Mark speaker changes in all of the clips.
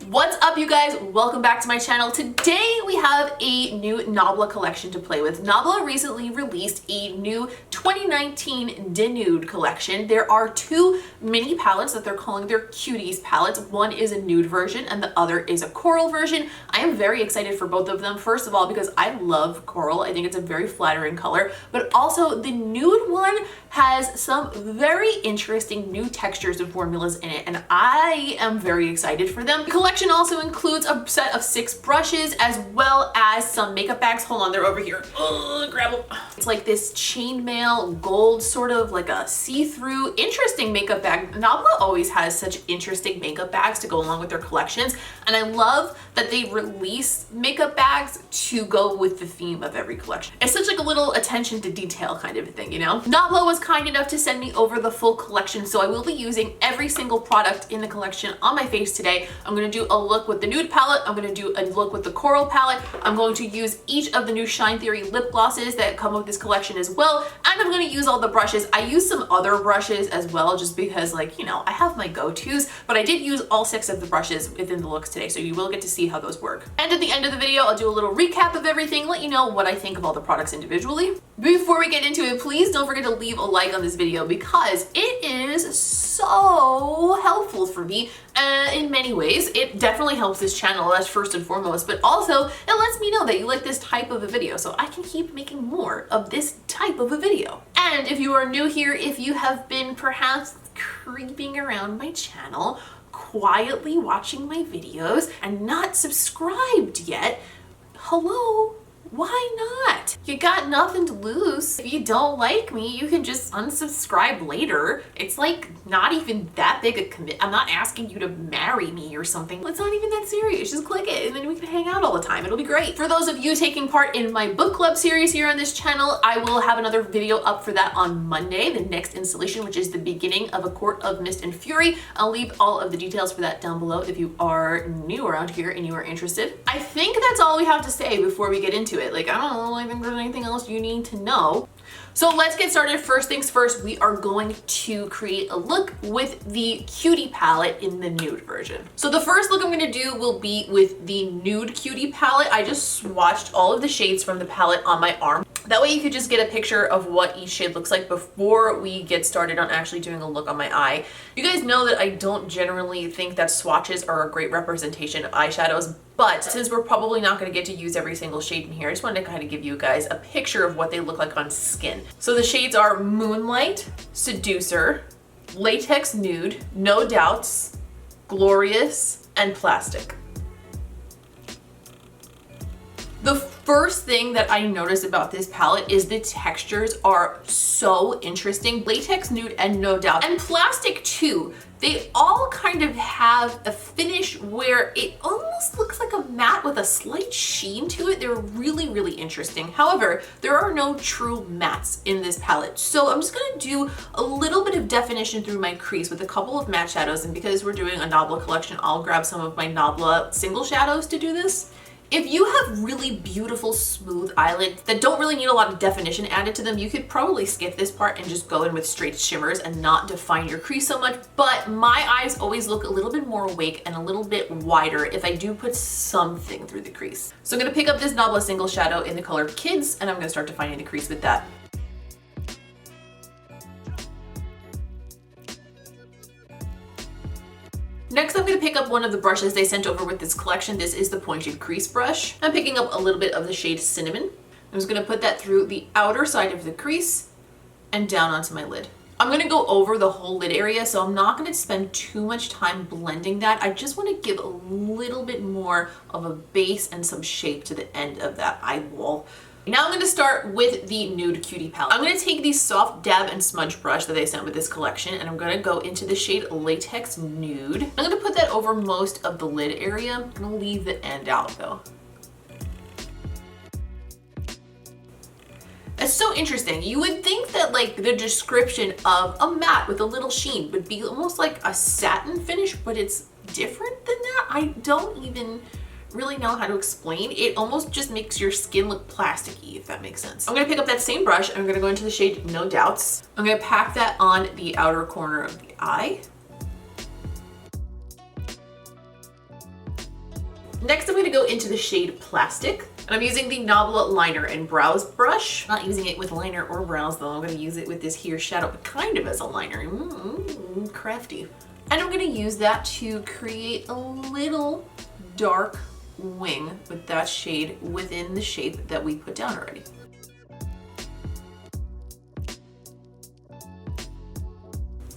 Speaker 1: What's up, you guys? Welcome back to my channel. Today we have a new Nabla collection to play with. Nabla recently released a new 2019 Denude collection. There are two mini palettes that they're calling their Cuties palettes. One is a nude version and the other is a coral version. I am very excited for both of them. First of all, because I love coral. I think it's a very flattering color, but also the nude one has some very interesting new textures and formulas in it, and I am very excited for them. The collection also includes a set of 6 brushes as well as some makeup bags. Hold on, they're over here. Grab them. It's like this chainmail gold, sort of like a see-through, interesting makeup bag. Nabla always has such interesting makeup bags to go along with their collections, and I love that they release makeup bags to go with the theme of every collection. It's such like a little attention to detail kind of a thing, you know? Nabla was kind enough to send me over the full collection, so I will be using every single product in the collection on my face today. I'm gonna do a look with the nude palette, I'm gonna do a look with the coral palette, I'm going to use each of the new Shine Theory lip glosses that come with this collection as well, and I'm gonna use all the brushes. I use some other brushes as well, just because, like, you know, I have my go-tos, but I did use all 6 of the brushes within the looks today, so you will get to see how those work. And at the end of the video, I'll do a little recap of everything, let you know what I think of all the products individually. Before we get into it, please don't forget to leave a like on this video because it is so helpful for me in many ways. It definitely helps this channel, that's first and foremost, but also it lets me know that you like this type of a video so I can keep making more of this type of a video. And if you are new here, if you have been perhaps creeping around my channel, quietly watching my videos and not subscribed yet, hello? Why not? You got nothing to lose. If you don't like me, you can just unsubscribe later. It's like not even that big a commit. I'm not asking you to marry me or something. It's not even that serious. Just click it and then we can hang out all the time. It'll be great. For those of you taking part in my book club series here on this channel, I will have another video up for that on Monday, the next installation, which is the beginning of A Court of Mist and Fury. I'll leave all of the details for that down below if you are new around here and you are interested. I think that's all we have to say before we get into it. Like, I don't know, I think there's anything else you need to know. So let's get started. First things first, we are going to create a look with the Cutie palette in the nude version. So the first look I'm going to do will be with the Nude Cutie palette. I just swatched all of the shades from the palette on my arm. That way you could just get a picture of what each shade looks like before we get started on actually doing a look on my eye. You guys know that I don't generally think that swatches are a great representation of eyeshadows, but since we're probably not going to get to use every single shade in here, I just wanted to kind of give you guys a picture of what they look like on skin. So the shades are Moonlight, Seducer, Latex Nude, No Doubts, Glorious, and Plastic. The first thing that I notice about this palette is the textures are so interesting. Latex Nude and No Doubt, and Plastic too. They all kind of have a finish where it almost looks like a matte with a slight sheen to it. They're really, really interesting. However, there are no true mattes in this palette. So I'm just gonna do a little bit of definition through my crease with a couple of matte shadows. And because we're doing a Nabla collection, I'll grab some of my Nabla single shadows to do this. If you have really beautiful smooth eyelids that don't really need a lot of definition added to them, you could probably skip this part and just go in with straight shimmers and not define your crease so much. But my eyes always look a little bit more awake and a little bit wider if I do put something through the crease. So I'm gonna pick up this Nabla single shadow in the color Kids, and I'm gonna start defining the crease with that. Next, I'm going to pick up one of the brushes they sent over with this collection. This is the pointed crease brush. I'm picking up a little bit of the shade Cinnamon. I'm just going to put that through the outer side of the crease and down onto my lid. I'm going to go over the whole lid area, so I'm not going to spend too much time blending that. I just want to give a little bit more of a base and some shape to the end of that eyeball. Now I'm going to start with the Nude Cutie palette. I'm going to take the soft dab and smudge brush that they sent with this collection, and I'm going to go into the shade Latex Nude. I'm going to put that over most of the lid area. I'm going to leave the end out though. It's so interesting. You would think that like the description of a matte with a little sheen would be almost like a satin finish, but it's different than that, I don't even really know how to explain. It almost just makes your skin look plasticky, if that makes sense. I'm gonna pick up that same brush and I'm gonna go into the shade No Doubts. I'm gonna pack that on the outer corner of the eye. Next, I'm gonna go into the shade Plastic. And I'm using the Nabla liner and brows brush. Not using it with liner or brows though. I'm gonna use it with this here shadow, but kind of as a liner. Crafty. And I'm gonna use that to create a little dark wing with that shade within the shape that we put down already.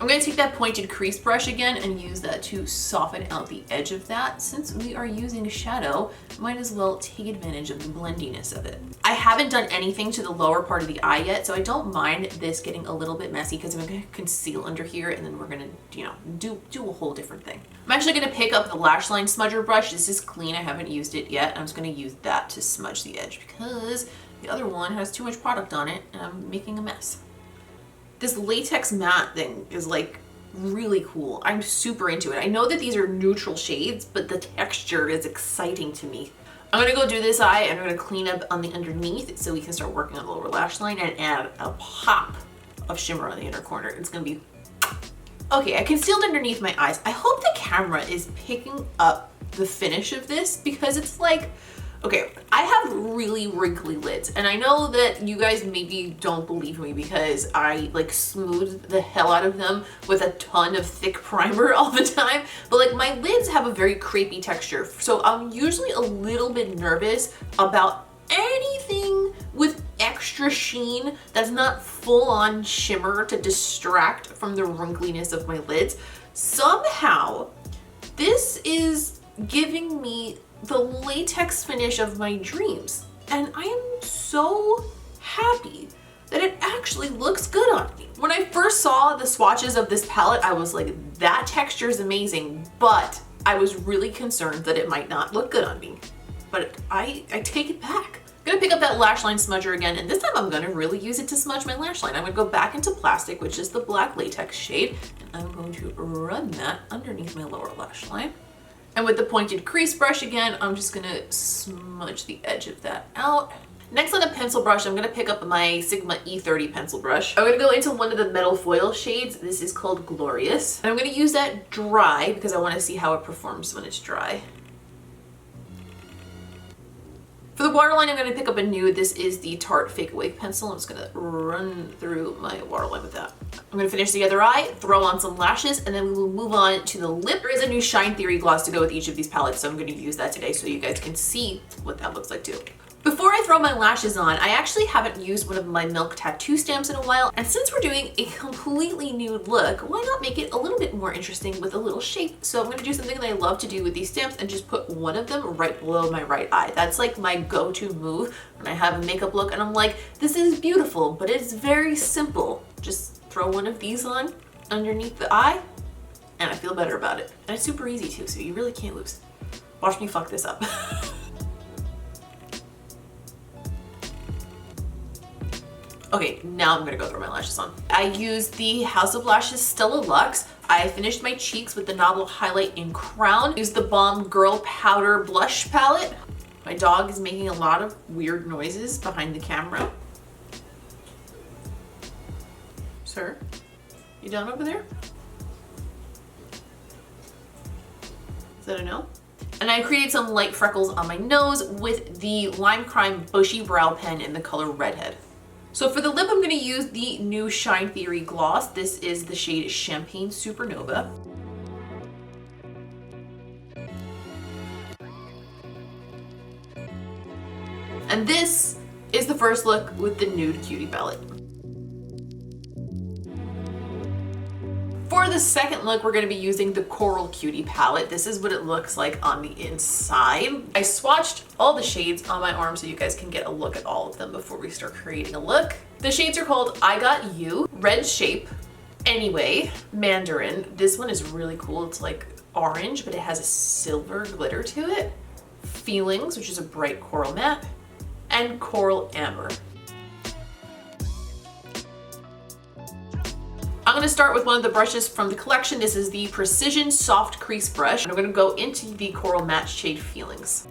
Speaker 1: I'm gonna take that pointed crease brush again and use that to soften out the edge of that. Since we are using a shadow, might as well take advantage of the blendiness of it. I haven't done anything to the lower part of the eye yet, so I don't mind this getting a little bit messy because I'm gonna conceal under here and then we're gonna, you know, do a whole different thing. I'm actually gonna pick up the lash line smudger brush. This is clean, I haven't used it yet. I'm just gonna use that to smudge the edge because the other one has too much product on it and I'm making a mess. This latex matte thing is like really cool. I'm super into it. I know that these are neutral shades, but the texture is exciting to me. I'm gonna go do this eye and I'm gonna clean up on the underneath so we can start working on the lower lash line and add a pop of shimmer on the inner corner. It's gonna be, okay, I concealed underneath my eyes. I hope the camera is picking up the finish of this because it's like, okay, I have really wrinkly lids and I know that you guys maybe don't believe me because I like smooth the hell out of them with a ton of thick primer all the time, but like my lids have a very crepey texture. So I'm usually a little bit nervous about anything with extra sheen that's not full on shimmer to distract from the wrinkliness of my lids. Somehow, this is giving me the latex finish of my dreams. And I am so happy that it actually looks good on me. When I first saw the swatches of this palette, I was like, that texture is amazing, but I was really concerned that it might not look good on me. But I take it back. I'm gonna pick up that lash line smudger again, and this time I'm gonna really use it to smudge my lash line. I'm gonna go back into Plastic, which is the black latex shade, and I'm going to run that underneath my lower lash line. And with the pointed crease brush again, I'm just gonna smudge the edge of that out. Next on a pencil brush, I'm gonna pick up my Sigma E30 pencil brush. I'm gonna go into one of the metal foil shades. This is called Glorious. And I'm gonna use that dry because I wanna see how it performs when it's dry. For the waterline, I'm gonna pick up a nude. This is the Tarte Fake Awake pencil. I'm just gonna run through my waterline with that. I'm gonna finish the other eye, throw on some lashes, and then we will move on to the lip. There is a new Shine Theory gloss to go with each of these palettes, so I'm gonna use that today so you guys can see what that looks like too. Before I throw my lashes on, I actually haven't used one of my Milk tattoo stamps in a while, and since we're doing a completely nude look, why not make it a little bit more interesting with a little shape? So I'm gonna do something that I love to do with these stamps and just put one of them right below my right eye. That's like my go-to move when I have a makeup look and I'm like, this is beautiful, but it's very simple. Just throw one of these on underneath the eye and I feel better about it. And it's super easy too, so you really can't lose. Watch me fuck this up. Okay, now I'm gonna go throw my lashes on. I used the House of Lashes Stella Luxe. I finished my cheeks with the Nabla Highlight in Crown. Used the Balm Girl Powder Blush Palette. My dog is making a lot of weird noises behind the camera. Sir, you done over there? Is that a no? And I created some light freckles on my nose with the Lime Crime Bushy Brow Pen in the color Redhead. So for the lip, I'm going to use the new Shine Theory gloss. This is the shade Champagne Supernova. And this is the first look with the Nude Cutie palette. For the second look, we're going to be using the Coral Cutie palette. This is what it looks like on the inside. I swatched all the shades on my arm so you guys can get a look at all of them before we start creating a look. The shades are called I Got You, Red Shape, Anyway, Mandarin. This one is really cool. It's like orange, but it has a silver glitter to it. Feelings, which is a bright coral matte, and Coral Amber. I'm going to start with one of the brushes from the collection. This is the Precision Soft Crease Brush. And I'm going to go into the Coral Matte shade Feelings.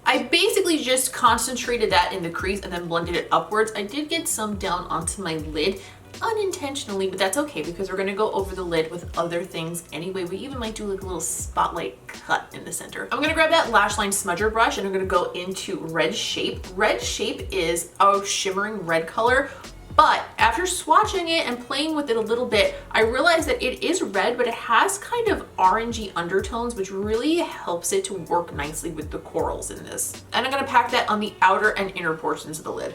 Speaker 1: I basically just concentrated that in the crease and then blended it upwards. I did get some down onto my lid unintentionally, but that's okay because we're going to go over the lid with other things anyway. We even might do like a little spotlight cut in the center. I'm going to grab that lash line smudger brush and I'm going to go into Red Shape. Red Shape is a shimmering red color, but after swatching it and playing with it a little bit, I realized that it is red, but it has kind of orangey undertones, which really helps it to work nicely with the corals in this. And I'm going to pack that on the outer and inner portions of the lid.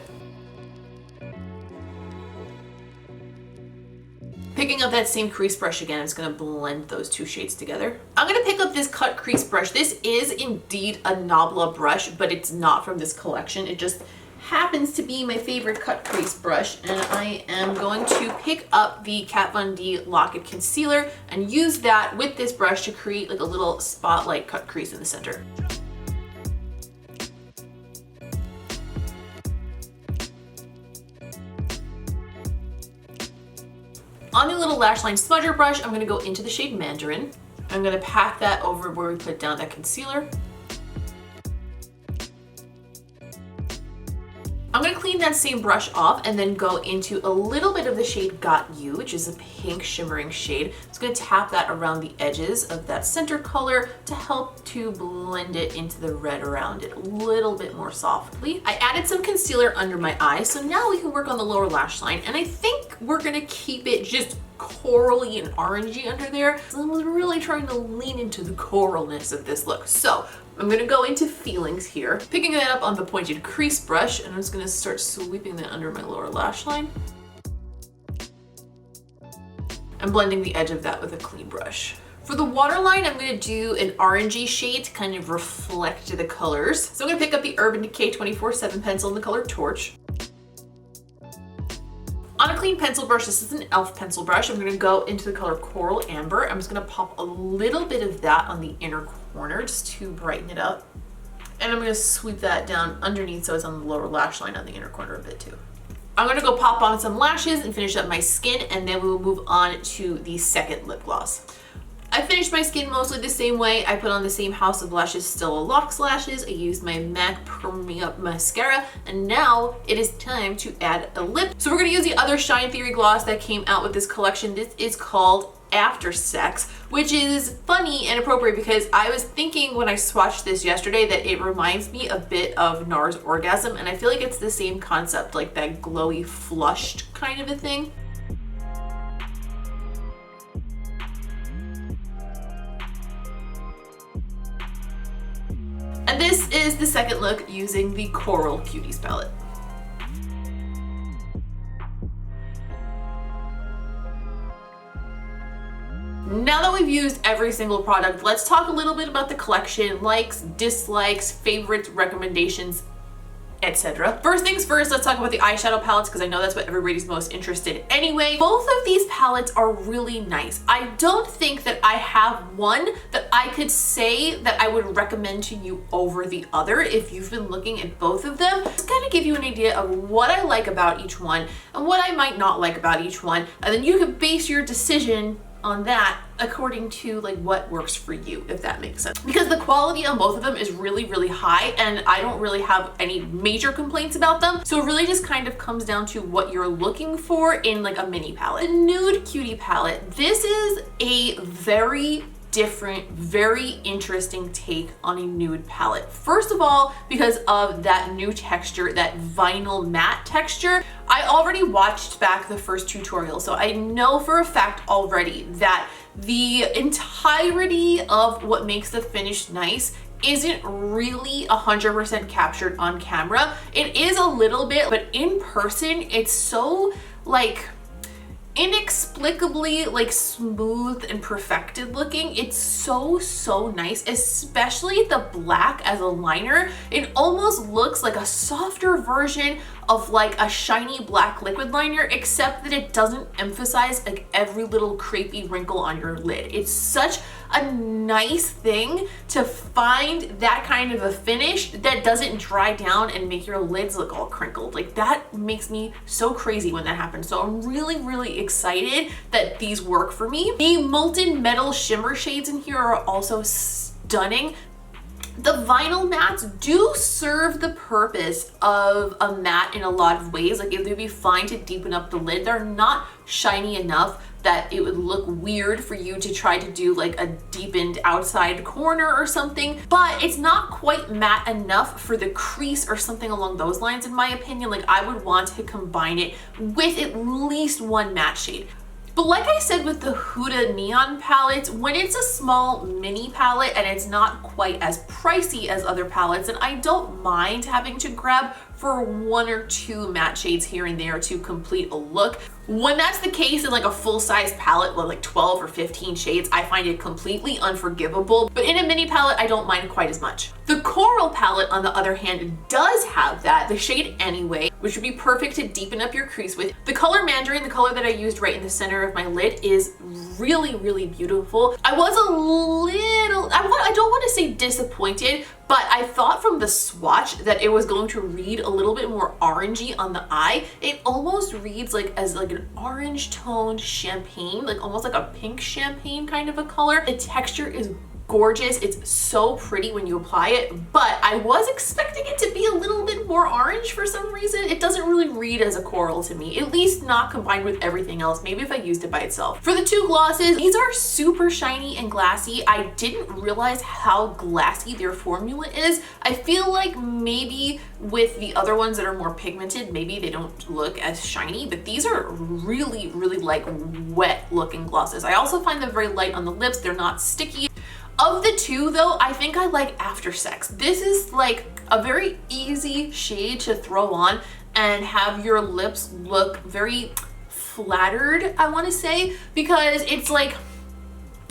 Speaker 1: Picking up that same crease brush again, I'm just going to blend those two shades together. I'm going to pick up this cut crease brush. This is indeed a Nabla brush, but it's not from this collection. It just happens to be my favorite cut crease brush, and I am going to pick up the Kat Von D Lock It Concealer and use that with this brush to create like a little spotlight cut crease in the center. On the little lash line smudger brush, I'm going to go into the shade Mandarin. I'm going to pack that over where we put down that concealer. I'm going to clean that same brush off and then go into a little bit of the shade Got You, which is a pink shimmering shade. I'm just going to tap that around the edges of that center color to help to blend it into the red around it a little bit more softly. I added some concealer under my eye, so now we can work on the lower lash line, and I think we're going to keep it just corally and orangey under there. So I was really trying to lean into the coralness of this look. So I'm going to go into Feelings here, picking that up on the pointed crease brush, and I'm just going to start sweeping that under my lower lash line and blending the edge of that with a clean brush. For the waterline, I'm going to do an orangey shade to kind of reflect the colors. So I'm going to pick up the Urban Decay 24/7 pencil in the color Torch. On a clean pencil brush, this is an e.l.f. pencil brush, I'm going to go into the color Coral Amber. I'm just going to pop a little bit of that on the inner corner just to brighten it up. And I'm going to sweep that down underneath so it's on the lower lash line on the inner corner a bit too. I'm going to go pop on some lashes and finish up my skin, and then we will move on to the second lip gloss. I finished my skin mostly the same way. I put on the same house of lashes, STELLA Luxe lashes. I used my MAC Premium Mascara, and now it is time to add a lip. So we're going to use the other Shine Theory gloss that came out with this collection. This is called AFTERSEX, which is funny and appropriate because I was thinking when I swatched this yesterday that it reminds me a bit of NARS Orgasm, and I feel like it's the same concept, like that glowy flushed kind of a thing. And this is the second look using the Coral Cuties palette. Now that we've used every single product, let's talk a little bit about the collection, likes, dislikes, favorites, recommendations, etc. First things first, let's talk about the eyeshadow palettes because I know that's what everybody's most interested in anyway. Both of these palettes are really nice. I don't think that I have one that I could say that I would recommend to you over the other if you've been looking at both of them. Just kind of give you an idea of what I like about each one and what I might not like about each one, and then you can base your decision on that according to like what works for you, if that makes sense. Because the quality on both of them is really, really high, and I don't really have any major complaints about them. So it really just kind of comes down to what you're looking for in like a mini palette. The Nude Cutie palette, this is a very different, very interesting take on a nude palette. First of all, because of that new texture, that vinyl matte texture. I already watched back the first tutorial, so I know for a fact already that the entirety of what makes the finish nice isn't really 100% captured on camera. It is a little bit, but in person, it's so like inexplicably like smooth and perfected looking. It's so nice, especially the black as a liner. It almost looks like a softer version of like a shiny black liquid liner, except that it doesn't emphasize like every little crepey wrinkle on your lid. It's such a nice thing to find that kind of a finish that doesn't dry down and make your lids look all crinkled. Like that makes me so crazy when that happens. So I'm really, really excited that these work for me. The molten metal shimmer shades in here are also stunning. The vinyl mattes do serve the purpose of a matte in a lot of ways. Like it would be fine to deepen up the lid. They're not shiny enough that it would look weird for you to try to do like a deepened outside corner or something, but it's not quite matte enough for the crease or something along those lines, in my opinion. Like I would want to combine it with at least one matte shade. But like I said with the Huda Neon palettes, when it's a small mini palette and it's not quite as pricey as other palettes, and I don't mind having to grab for 1 or 2 matte shades here and there to complete a look. When that's the case in like a full-size palette with like 12 or 15 shades, I find it completely unforgivable. But in a mini palette, I don't mind quite as much. The Coral palette, on the other hand, does have that, the shade Anyway, which would be perfect to deepen up your crease with. The color Mandarin, the color that I used right in the center of my lid, is really, really beautiful. I was a little, I don't want to say disappointed, but I thought from the swatch that it was going to read a little bit more orangey on the eye. It almost reads like as like an orange toned champagne, like almost like a pink champagne kind of a color. The texture is gorgeous. It's so pretty when you apply it, but I was expecting it to be a little bit more orange for some reason. It doesn't really read as a coral to me, at least not combined with everything else. Maybe if I used it by itself. For the 2 glosses, these are super shiny and glassy. I didn't realize how glassy their formula is. I feel like maybe with the other ones that are more pigmented, maybe they don't look as shiny, but these are really, really like wet looking glosses. I also find them very light on the lips. They're not sticky. Of the 2 though, I think I like AFTERSEX. This is like a very easy shade to throw on and have your lips look very flattered, I want to say, because it's like,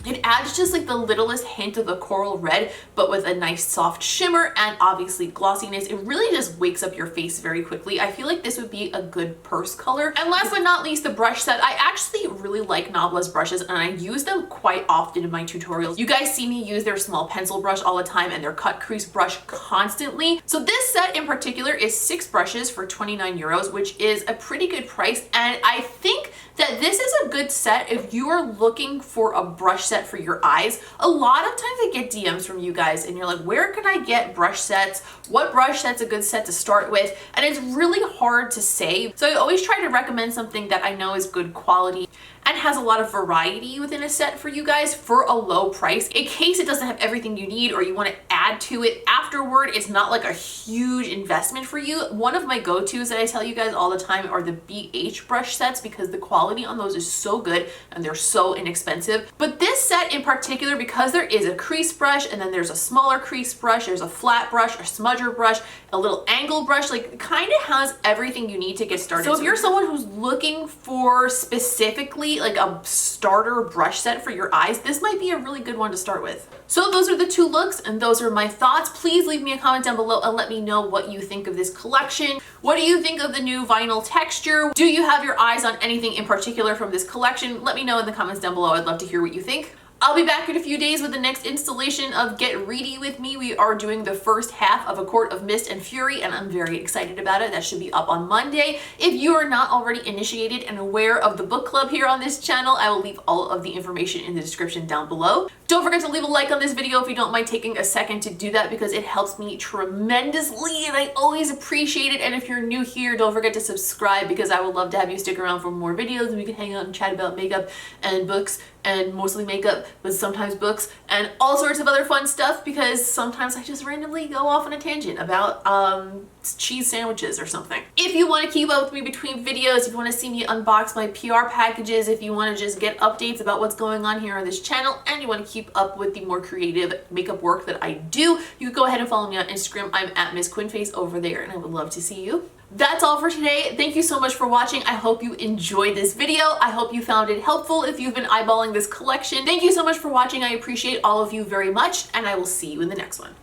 Speaker 1: it adds just like the littlest hint of the coral red, but with a nice soft shimmer and obviously glossiness. It really just wakes up your face very quickly. I feel like this would be a good purse color. And last but not least, the brush set. I actually really like Nabla's brushes and I use them quite often in my tutorials. You guys see me use their small pencil brush all the time and their cut crease brush constantly. So this set in particular is 6 brushes for 29 euros, which is a pretty good price. And I think that this is a good set if you are looking for a brush set for your eyes. A lot of times I get DMs from you guys and you're like, where can I get brush sets? What brush set's a good set to start with? And it's really hard to say. So I always try to recommend something that I know is good quality and has a lot of variety within a set for you guys for a low price. In case it doesn't have everything you need or you want to add to it afterward, it's not like a huge investment for you. One of my go-tos that I tell you guys all the time are the BH brush sets because the quality on those is so good and they're so inexpensive. But this set in particular, because there is a crease brush and then there's a smaller crease brush, there's a flat brush, a smudger brush, a little angle brush, like it kind of has everything you need to get started. So if you're someone who's looking for specifically like a starter brush set for your eyes, this might be a really good one to start with. So those are the 2 looks and those are my thoughts. Please leave me a comment down below and let me know what you think of this collection. What do you think of the new vinyl texture? Do you have your eyes on anything in particular from this collection? Let me know in the comments down below. I'd love to hear what you think. I'll be back in a few days with the next installation of Get Ready With Me. We are doing the first half of A Court of Mist and Fury, and I'm very excited about it. That should be up on Monday. If you are not already initiated and aware of the book club here on this channel, I will leave all of the information in the description down below. Don't forget to leave a like on this video if you don't mind taking a second to do that because it helps me tremendously and I always appreciate it. And if you're new here, don't forget to subscribe because I would love to have you stick around for more videos and we can hang out and chat about makeup and books and mostly makeup, but sometimes books and all sorts of other fun stuff because sometimes I just randomly go off on a tangent about cheese sandwiches or something. If you want to keep up with me between videos, if you want to see me unbox my PR packages, if you want to just get updates about what's going on here on this channel, and you want to keep up with the more creative makeup work that I do, you can go ahead and follow me on Instagram. I'm at Miss Quinface over there and I would love to see you. That's all for today. Thank you so much for watching. I hope you enjoyed this video. I hope you found it helpful if you've been eyeballing this collection. Thank you so much for watching. I appreciate all of you very much and I will see you in the next one.